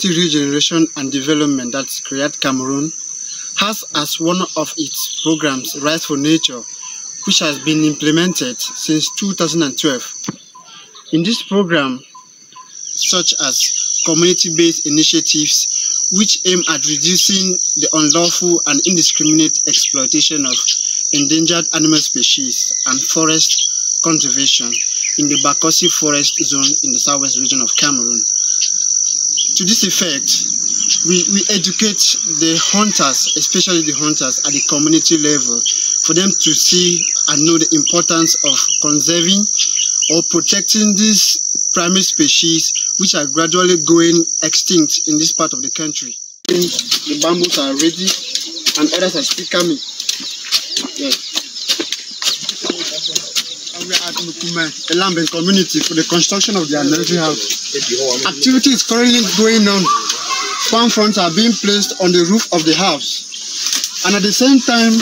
Community Regeneration and Development, that's Create Cameroon, has as one of its programs Rise for Nature, which has been implemented since 2012. In this program, such as community-based initiatives which aim at reducing the unlawful and indiscriminate exploitation of endangered animal species and forest conservation in the Bakossi Forest Zone in the southwest region of Cameroon. To this effect, we educate the hunters, especially the hunters at the community level, for them to see and know the importance of conserving or protecting these primary species which are gradually going extinct in this part of the country. The bamboos are ready and others are still coming. Yes. And we are at Mukume, a Lamben community, for the construction of their nursery house. Activity is currently going on. Palm fronds are being placed on the roof of the house. And at the same time,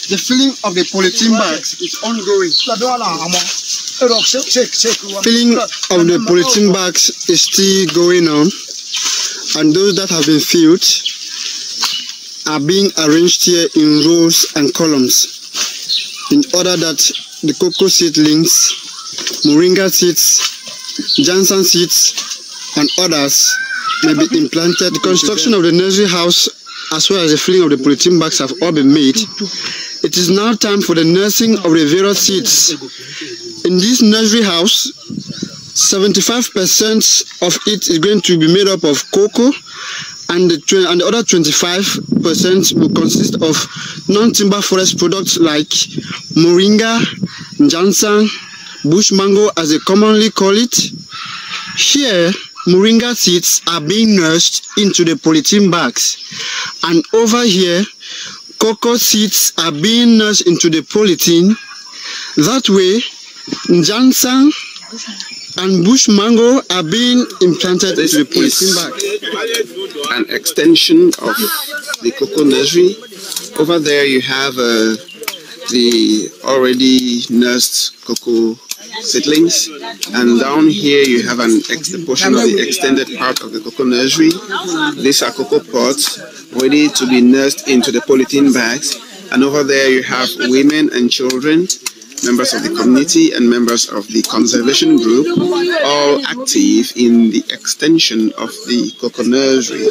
the filling of the polythene bags is ongoing. Filling of the polythene bags is still going on, and those that have been filled are being arranged here in rows and columns in order that the cocoa seedlings, moringa seeds, Jansan seeds, and others may be implanted. The construction of the nursery house as well as the filling of the polythene bags have all been made. It is now time for the nursing of the various seeds. In this nursery house, 75% of it is going to be made up of cocoa, and the other 25% will consist of non-timber forest products like moringa, jansan, bush mango as they commonly call it. Here, moringa seeds are being nursed into the polythene bags, and over here, cocoa seeds are being nursed into the polythene. That way, jansan and bush mango are being implanted into the polythene bag. An extension of the cocoa nursery. Over there you have the already nursed cocoa seedlings, and down here you have a portion of the extended part of the cocoa nursery. These are cocoa pods ready to be nursed into the polythene bags, and over there you have women and children, members of the community and members of the conservation group, all active in the extension of the cocoa nursery.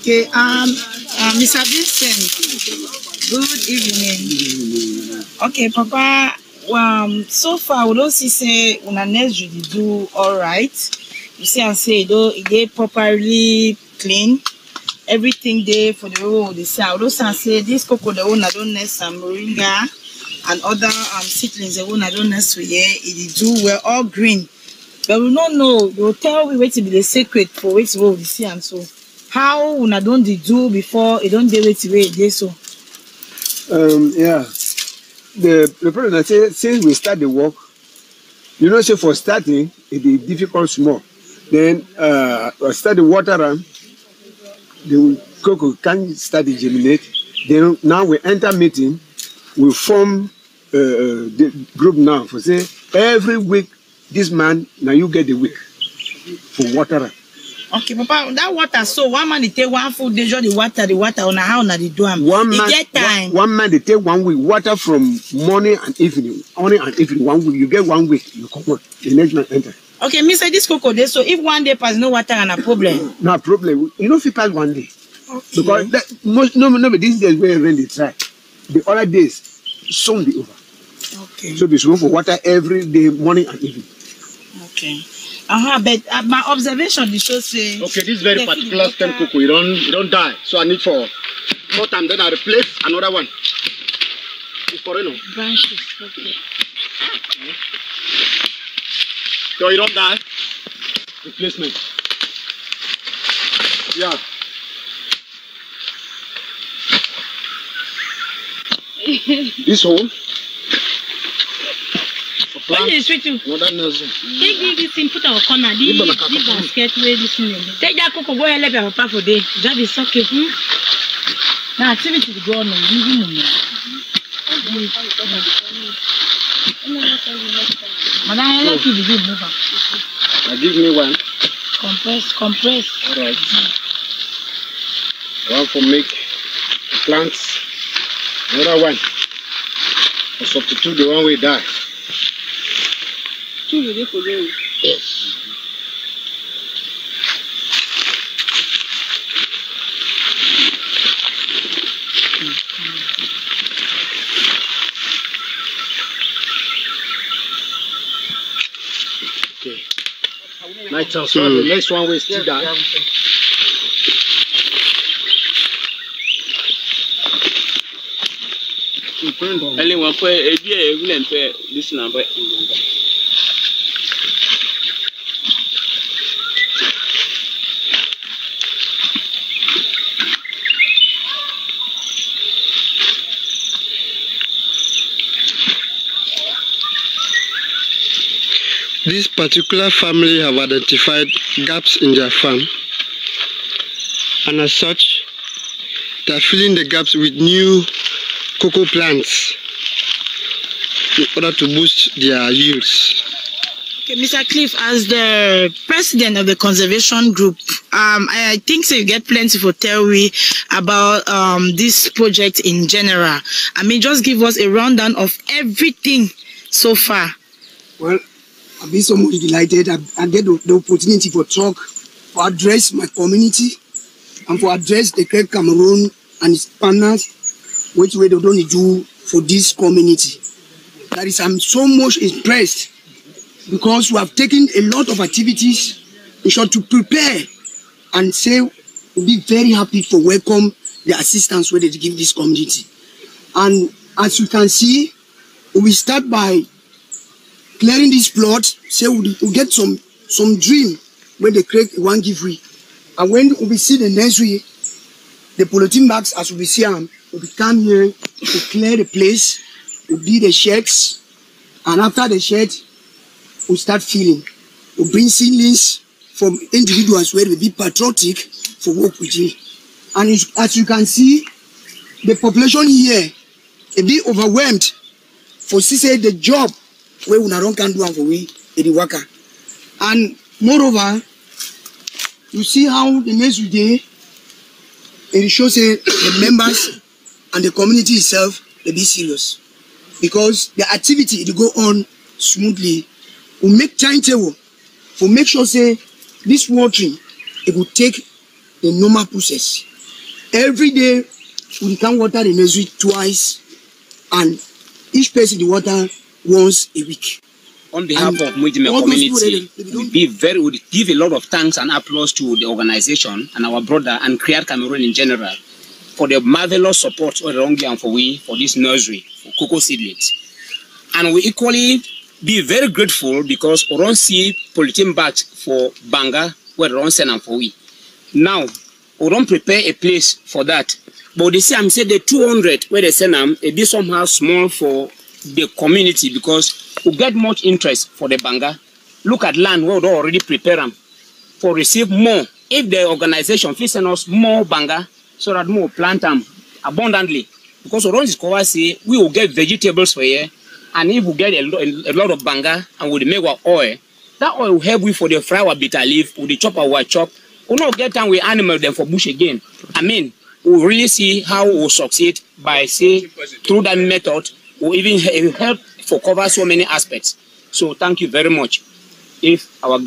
Okay, Mr. Vincent, good evening. Okay, Papa, so far we don't say una nursery do all right. You see, I say they properly clean. Everything there for the road. They say, I don't say this cocoa the one I don't nest some moringa and other seedlings the one I don't nest with here. It do well all green, but we don't know. They'll tell we wait to be the secret for which road we see and so. How una don't do before it don't do it way they so. Yeah. The problem I say since we start the work, you know, say for starting it is difficult small. Then start the water run. The cocoa can start to germinate. Then now we enter meeting, we form the group now for say every week this man now you get the week for water. Okay, Papa, that water so one man they take one full day just the water on how na they do am. One man they take 1 week water from morning and evening. Morning and evening 1 week. You get 1 week, you come on. The next man enter. Okay, me say this cocoa there, so if one day pass no water and a problem. No problem. You know if you pass 1 day. Okay. Because that, no, but these days where rain they try. The other days, soon be over. Okay. So be swimming for water every day, morning and evening. Okay. But my observation is show say. Okay, this very particular stem cocoa, you don't die. So I need for more time. Then I replace another one. It's for branches. Okay. So you don't die. Replacement. Yeah. This hole. What is it? Take this thing, put our corner. This basket where this thing. Take that cocoa, go and let your papa for day. That is okay. Now activity to go on. Madam, I like you to give me one. Give me one. Compress. All right. One for make plants. Another one. For substitute the one we die. Yes. Okay. Nice. So the next one we still die. Only one for a year, this number. This particular family have identified gaps in their farm, and as such, they are filling the gaps with new cocoa plants in order to boost their yields. Okay, Mr. Cliff, as the president of the conservation group, I think so you get plenty for tell we about this project in general. I mean, just give us a rundown of everything so far. Well, I've been so much delighted. I get the opportunity for talk, for address my community, and for address the Create Cameroon and its partners, which way they don't do for this community. That is, I'm so much impressed because we have taken a lot of activities in short to prepare and say we'll be very happy for welcome the assistance where they give this community. And as you can see, we start by clearing this plot, say we'll get some dream when they create one giveaway. And when we see the nursery, the polythene bags, as we see them, we come here to clear the place, we build the sheds, and after the shed, we start filling. We bring seedlings from individuals where we be patriotic for work with you. And as you can see, the population here a bit overwhelmed for say the job where we can do for we the worker. And moreover, you see how the next day it shows the members and the community itself they be serious because the activity it go on smoothly. We make timetable for make sure say this watering it will take the normal process. Every day we can water the nursery twice and each person the water once a week. On behalf of Mujime community, we give a lot of thanks and applause to the organization and our brother and Create Cameroon in general for the marvelous support all around and for this nursery for cocoa seedlings. And we equally be very grateful because we don't see polythene bags for Banga where we don't send them for we. Now we don't prepare a place for that. But they say the 200 where they send them, it be somehow small for the community because we get much interest for the Banga. Look at land where we already prepare them for receive more. If the organization will send us more Banga so that we will plant them abundantly. Because we don't discover say we will get vegetables for here, and if we get a lot of Banga and we make our oil, that oil will help we for the fry our bitter leaf, with the chop our chop. We not get time we animal them for bush again. I mean, we really see how we will succeed by say through that method. We even help for cover so many aspects. So thank you very much. If our